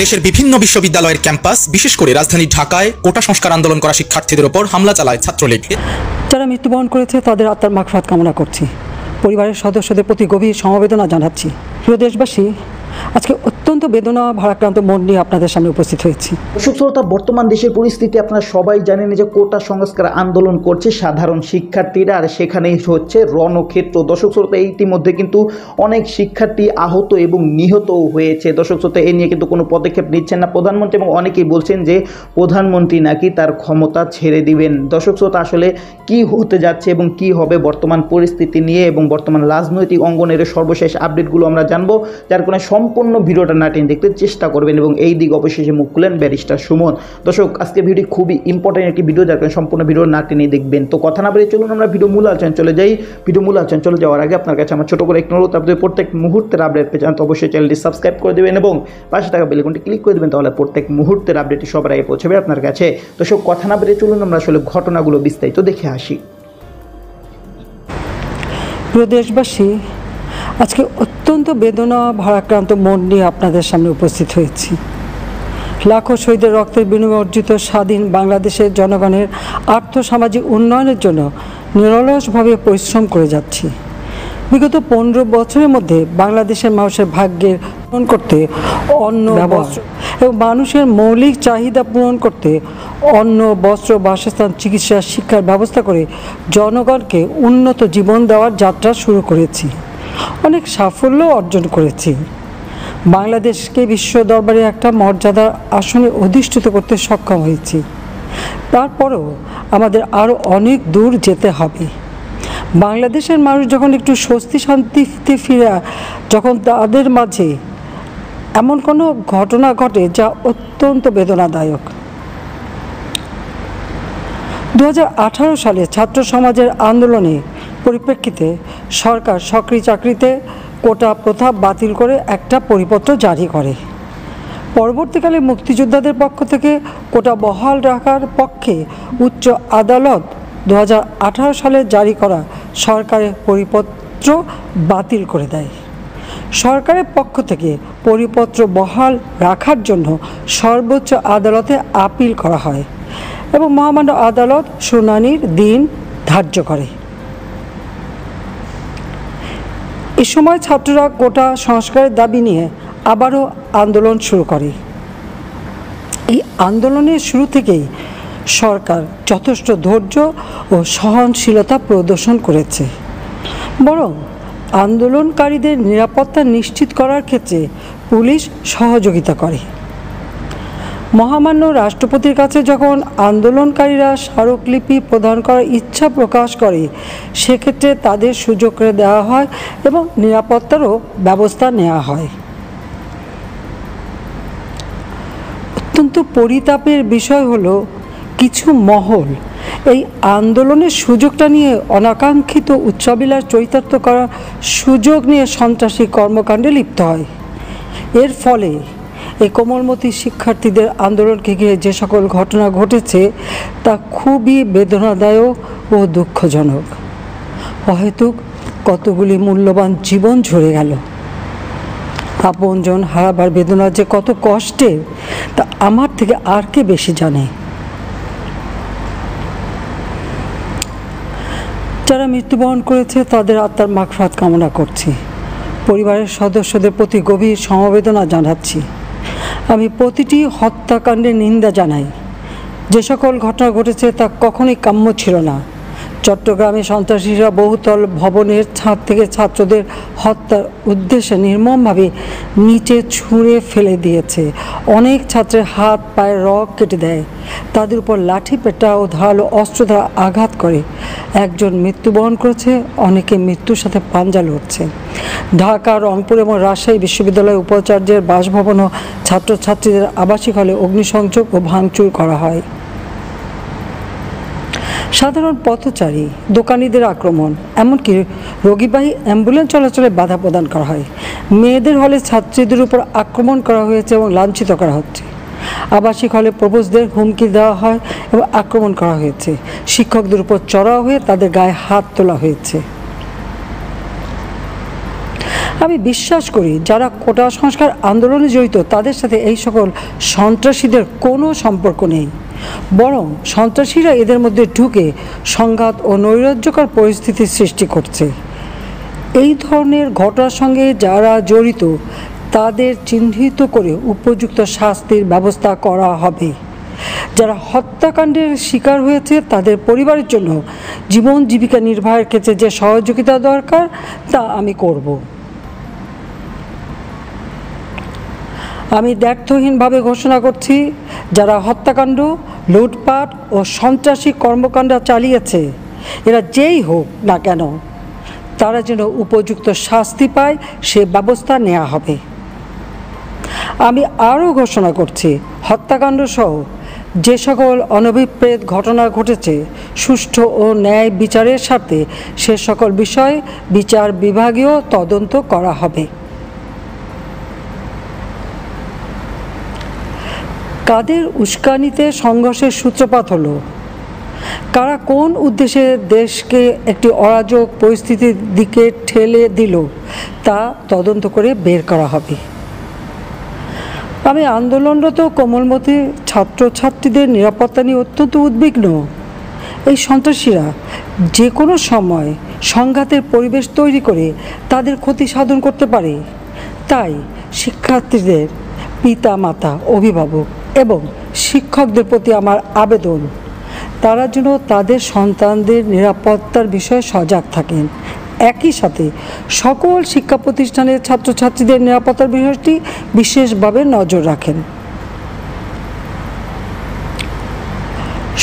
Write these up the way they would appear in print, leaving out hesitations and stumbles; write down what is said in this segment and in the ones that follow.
দেশের বিভিন্ন বিশ্ববিদ্যালয়ের ক্যাম্পাস, বিশেষ করে রাজধানী ঢাকায় কোটা সংস্কার আন্দোলন করা শিক্ষার্থীদের উপর হামলা চালায় ছাত্রলীগ। যারা মৃত্যুবরণ করেছে তাদের আত্মার মাগফিরাত কামনা করছি। পরিবারের সদস্যদের প্রতি গভীর সমবেদনা জানাচ্ছি। প্রিয় দেশবাসী, আজকে অত্যন্ত বেদনা ভারাক্রান্ত মন নিয়ে আপনাদের সামনে উপস্থিত হয়েছি। দর্শক শ্রোতা, বর্তমান দেশের পরিস্থিতি আপনারা সবাই জানেন যে কোটা সংস্কার আন্দোলন করছে সাধারণ শিক্ষার্থীরা, আর সেখানেই হচ্ছে রণক্ষেত্র। দর্শক শ্রোতা, ইতিমধ্যে কিন্তু অনেক শিক্ষার্থী আহত এবং নিহতও হয়েছে। দর্শক শ্রোতা, এ নিয়ে কিন্তু কোনো পদক্ষেপ নিচ্ছেন না প্রধানমন্ত্রী, এবং অনেকেই বলছেন যে প্রধানমন্ত্রী নাকি তার ক্ষমতা ছেড়ে দিবেন। দর্শক শ্রোতা, আসলে কি হতে যাচ্ছে এবং কি হবে বর্তমান পরিস্থিতি নিয়ে এবং বর্তমান রাজনৈতিক অঙ্গনের সর্বশেষ আপডেটগুলো আমরা জানবো, যার কারণে সম্পূর্ণ ভিডিওটা না টেনে দেখতে চেষ্টা করবেন এবং এই দিক অবশেষে মুখ খুলেন ব্যারিস্টার সুমন। দর্শক, আজকে ভিডিও খুবই ইম্পর্টেন্ট একটি ভিডিও, যার কারণে সম্পূর্ণ ভিডিও না টেনে দেখবেন। তো কথা না বলে চলুন আমরা ভিডিও মূল আলোচনা চলে যাই। ভিডিও মূল আলোচনা চলে যাওয়ার আগে আপনার কাছে আমার ছোট করে একটি অনুরোধ, আপনাদের প্রত্যেক মুহূর্তের আপডেট পেয়ে যান তো অবশ্যই চ্যানেলটি সাবস্ক্রাইব করে দেবেন এবং পাশে থাকা বেল আইকনটি ক্লিক করে দেবেন, তাহলে প্রত্যেক মুহূর্তের আপডেটটি সবার আগে পৌঁছাবে আপনার কাছে। দর্শক, কথা না বলে চলুন আমরা আসলে ঘটনাগুলো বিস্তারিত দেখে আসি। প্রিয় দেশবাসী, আজকে অত্যন্ত বেদনা ভারাক্রান্ত মন নিয়ে আপনাদের সামনে উপস্থিত হয়েছি। লাখো শহীদের রক্তের বিনিময়ে অর্জিত স্বাধীন বাংলাদেশের জনগণের আর্থসামাজিক উন্নয়নের জন্য নিরলসভাবে পরিশ্রম করে যাচ্ছি। বিগত 15 বছরের মধ্যে বাংলাদেশের মানুষের ভাগ্যের পূরণ করতে অন্ন, বস্ত্র এবং মানুষের মৌলিক চাহিদা পূরণ করতে অন্ন, বস্ত্র, বাসস্থান, চিকিৎসা, শিক্ষার ব্যবস্থা করে জনগণকে উন্নত জীবন দেওয়ার যাত্রা শুরু করেছি। অনেক সাফল্য অর্জন করেছি। বাংলাদেশকে বিশ্ব দরবারে একটা মর্যাদার আসনে অধিষ্ঠিত করতে সক্ষম হয়েছি। তারপরেও আমাদের আরও অনেক দূর যেতে হবে। বাংলাদেশের মানুষ যখন একটু স্বস্তি শান্তিতে ফিরে, যখন তাদের মাঝে এমন কোনো ঘটনা ঘটে যা অত্যন্ত বেদনাদায়ক। 2018 সালে ছাত্র সমাজের আন্দোলনে পরিপ্রেক্ষিতে সরকার সরকারি চাকরিতে কোটা প্রথা বাতিল করে একটা পরিপত্র জারি করে। পরবর্তীকালে মুক্তিযোদ্ধাদের পক্ষ থেকে কোটা বহাল রাখার পক্ষে উচ্চ আদালত 2018 সালে জারি করা সরকারের পরিপত্র বাতিল করে দেয়। সরকারের পক্ষ থেকে পরিপত্র বহাল রাখার জন্য সর্বোচ্চ আদালতে আপিল করা হয় এবং মহামান্য আদালত শুনানির দিন ধার্য করে। এ সময় ছাত্ররা কোটা সংস্কারের দাবি নিয়ে আবারও আন্দোলন শুরু করে। এই আন্দোলনের শুরু থেকেই সরকার যথেষ্ট ধৈর্য ও সহনশীলতা প্রদর্শন করেছে, বরং আন্দোলনকারীদের নিরাপত্তা নিশ্চিত করার ক্ষেত্রে পুলিশ সহযোগিতা করে। মহামান্য রাষ্ট্রপতির কাছে যখন আন্দোলনকারীরা স্মারকলিপি প্রদান করার ইচ্ছা প্রকাশ করে, সেক্ষেত্রে তাদের সুযোগ করে দেওয়া হয় এবং নিরাপত্তারও ব্যবস্থা নেওয়া হয়। অত্যন্ত পরিতাপের বিষয় হলো, কিছু মহল এই আন্দোলনের সুযোগটা নিয়ে অনাকাঙ্ক্ষিত উচ্চাবিলাস চরিতার্থ করার সুযোগ নিয়ে সন্ত্রাসী কর্মকাণ্ডে লিপ্ত হয়। এর ফলে এই কোমলমতি শিক্ষার্থীদের আন্দোলনকে ঘিরে যে সকল ঘটনা ঘটেছে তা খুবই বেদনাদায়ক ও দুঃখজনক। অহেতুক কতগুলি মূল্যবান জীবন ঝরে গেল। আপনজন হারাবার বেদনা যে কত কষ্টের তা আমার থেকে আর কে বেশি জানে। যারা মৃত্যুবরণ করেছে তাদের আত্মার মাগফিরাত কামনা করছি। পরিবারের সদস্যদের প্রতি গভীর সমবেদনা জানাচ্ছি। আমি প্রতিটি হত্যাকাণ্ডের নিন্দা জানাই। যে সকল ঘটনা ঘটেছে তা কখনোই কাম্য ছিল না। চট্টগ্রামে সন্ত্রাসীরা বহুতল ভবনের ছাদ থেকে ছাত্রদের হত্যার উদ্দেশ্যে নির্মমভাবে নিচে ছুঁড়ে ফেলে দিয়েছে। অনেক ছাত্রের হাত পায়ের রগ কেটে দেয়, তাদের উপর লাঠি পেটা ও ধারালো অস্ত্র দ্বারা আঘাত করে। একজন মৃত্যুবরণ করেছে, অনেকে মৃত্যুর সাথে পাঞ্জা লড়ছে। ঢাকা, রংপুর এবং রাজশাহী বিশ্ববিদ্যালয়ের উপাচার্যের বাসভবন ও ছাত্রছাত্রীদের আবাসিক হলে অগ্নিসংযোগ ও ভাঙচুর করা হয়। সাধারণ পথচারী, দোকানিদের আক্রমণ, এমনকি রোগীবাহী অ্যাম্বুলেন্স চলাচলে বাধা প্রদান করা হয়। মেয়েদের হলে ছাত্রীদের উপর আক্রমণ করা হয়েছে এবং লাঞ্ছিত করা হচ্ছে। আবাসিক হলে প্রবোজদের হুমকি দেওয়া হয় এবং আক্রমণ করা হয়েছে। শিক্ষকদের উপর চড়াও হয়ে তাদের গায়ে হাত তোলা হয়েছে। আমি বিশ্বাস করি যারা কোটা সংস্কার আন্দোলনে জড়িত তাদের সাথে এই সকল সন্ত্রাসীদের কোনো সম্পর্ক নেই, বরং সন্ত্রাসীরা এদের মধ্যে ঢুকে সংঘাত ও নৈরাজ্যকর পরিস্থিতির সৃষ্টি করছে। এই ধরনের ঘটনার সঙ্গে যারা জড়িত তাদের চিহ্নিত করে উপযুক্ত শাস্তির ব্যবস্থা করা হবে। যারা হত্যাকাণ্ডের শিকার হয়েছে তাদের পরিবারের জন্য জীবন জীবিকা নির্বাহের ক্ষেত্রে যে সহযোগিতা দরকার তা আমি করব। আমি দ্ব্যর্থহীনভাবে ঘোষণা করছি, যারা হত্যাকাণ্ড, লুটপাট ও সন্ত্রাসী কর্মকাণ্ড চালিয়েছে, এরা যেই হোক না কেন, তারা যেন উপযুক্ত শাস্তি পায় সে ব্যবস্থা নেওয়া হবে। আমি আরও ঘোষণা করছি, হত্যাকাণ্ড সহ যে সকল অনভিপ্রেত ঘটনা ঘটেছে সুষ্ঠু ও ন্যায় বিচারের স্বার্থে সে সকল বিষয়ে বিচার বিভাগীয় তদন্ত করা হবে। কাদের উস্কানিতে সংঘর্ষের সূত্রপাত হলো, কারা কোন উদ্দেশ্যে দেশকে একটি অরাজক পরিস্থিতির দিকে ঠেলে দিল তা তদন্ত করে বের করা হবে। আমি আন্দোলনরত কোমলমতি ছাত্রছাত্রীদের নিরাপত্তা নিয়ে অত্যন্ত উদ্বিগ্ন। এই সন্ত্রাসীরা যে কোনো সময় সংঘাতের পরিবেশ তৈরি করে তাদের ক্ষতি সাধন করতে পারে। তাই শিক্ষার্থীদের পিতা মাতা, অভিভাবক এবং শিক্ষকদের প্রতি আমার আবেদন, তারা যেন তাদের সন্তানদের নিরাপত্তার বিষয়ে সজাগ থাকেন। একই সাথে সকল শিক্ষা প্রতিষ্ঠানের ছাত্রছাত্রীদের নিরাপত্তার বিষয়টি বিশেষভাবে নজর রাখেন।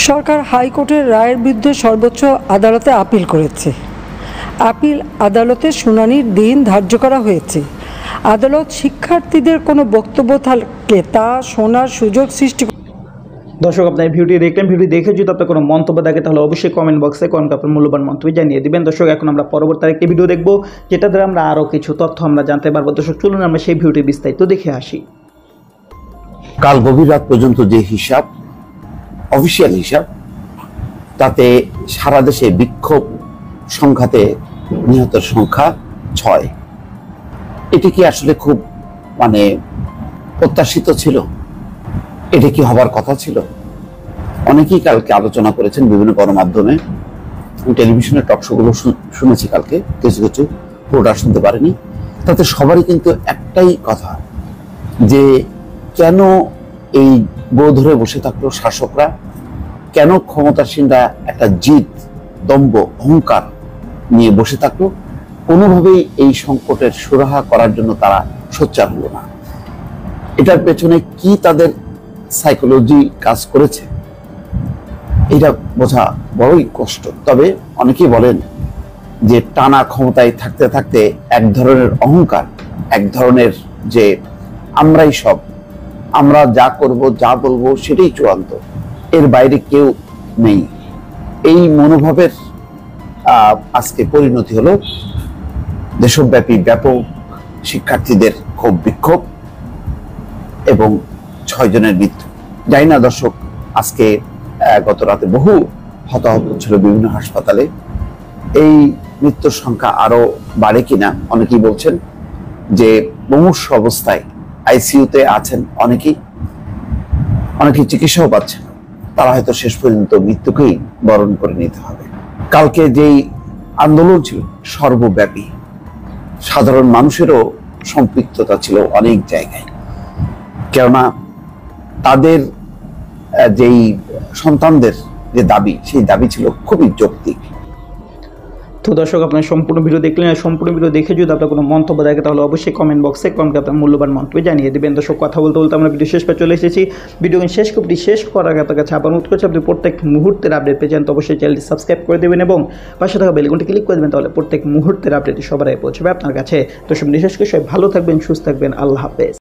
সরকার হাইকোর্টের রায়ের বিরুদ্ধে সর্বোচ্চ আদালতে আপিল করেছে। আপিল আদালতে শুনানির দিন ধার্য করা হয়েছে। আদালত শিক্ষার্থীদের কোনো বক্তব্য থাকলে তা শোনার সুযোগ সৃষ্টি। দর্শক, আপনার ভিডিওটি দেখলেন। ভিডিও দেখে যদি আপনার কোনো মন্তব্য থাকে তাহলে অবশ্যই কমেন্ট বক্সে আপনার মূল্যবান মন্তব্য জানিয়ে দিবেন। দর্শক, এখন আমরা পরবর্তী আরেকটি ভিডিও দেখব, যেটা দ্বারা আমরা আরও কিছু তথ্য আমরা জানতে পারবো। দর্শক, চলুন আমরা সেই ভিডিওটি বিস্তারিত দেখে আসি। কাল গভীর রাত পর্যন্ত যে হিসাব, অফিসিয়াল হিসাব, তাতে সারা দেশে বিক্ষোভ সংঘাতে নিহতের সংখ্যা 6। এটি কি আসলে খুব প্রত্যাশিত ছিল? এটা কি হবার কথা ছিল? অনেকেই কালকে আলোচনা করেছেন বিভিন্ন গণমাধ্যমে, টেলিভিশনের টকশোগুলো শুনেছি কালকে, কিছু কিছু পুরোটা শুনতে পারেনি। তাতে সবারই কিন্তু একটাই কথা, যে কেন এই গো ধরে বসে থাকলো শাসকরা, কেন ক্ষমতাসীনরা একটা জিদ, দম্ভ, অহংকার নিয়ে বসে থাকলো, কোনোভাবেই এই সংকটের সুরাহা করার জন্য তারা সোচ্চার হলো না। এটার পেছনে কি তাদের সাইকোলজি কাজ করেছে, এটা বোঝা বড়ই কষ্ট। তবে অনেকেই বলেন যে টানা ক্ষমতায় থাকতে থাকতে এক ধরনের অহংকার, এক ধরনের যে আমরাই সব, আমরা যা করব, যা বলবো সেটাই চূড়ান্ত, এর বাইরে কেউ নেই, এই মনোভাবের আজকে পরিণতি হলো দেশব্যাপী ব্যাপক শিক্ষার্থীদের ক্ষোভ বিক্ষোভ এবং 6 জনের মৃত্যু। জানি না দর্শক, আজকে গত রাতে বহু হতাহত ছিল বিভিন্ন হাসপাতালে। এই মৃত্যুর সংখ্যা আরো বাড়ে কিনা অনেকেই বলছেন যে মুমূর্ষ অবস্থায় আইসিইউতে আছেন অনেকেই চিকিৎসাও পাচ্ছেন। তারা হয়তো শেষ পর্যন্ত মৃত্যুকেই বরণ করে নিতে হবে। কালকে যেই আন্দোলন ছিল সর্বব্যাপী, সাধারণ মানুষেরও সম্পৃক্ততা ছিল অনেক জায়গায়, কেননা তাদের যেই সন্তানদের যে দাবি, সেই দাবি ছিল খুবই যৌক্তিক। তো দর্শক, আপনার সম্পূর্ণ ভিডিও দেখলেন। সম্পূর্ণ ভিডিও দেখে যদি আপনার কোনো মন্তব্য থাকে তাহলে অবশ্যই কমেন্ট বক্সে আপনার মূল্যবান মন্তব্য জানিয়ে দেবেন। দর্শক, কথা বলতে বলতে আমরা ভিডিও শেষ পর চলে এসেছি। ভিডিও শেষ করার আগে আপনার কাছে আবার অনুরোধ করছি, আপনি প্রত্যেক মুহূর্তের আপডেট পেয়ে যান তো অবশ্যই চ্যানেলটি সাবস্ক্রাইব করে দেবেন এবং পাশে থাকা বেল আইকনটি ক্লিক করে দেবেন, তাহলে প্রত্যেক মুহূর্তের আপডেট সবার আগে পৌঁছবে আপনার কাছে। তো সব বিশেষ করে সবাই ভালো থাকবেন, সুস্থ থাকবেন। আল্লাহ হাফেজ।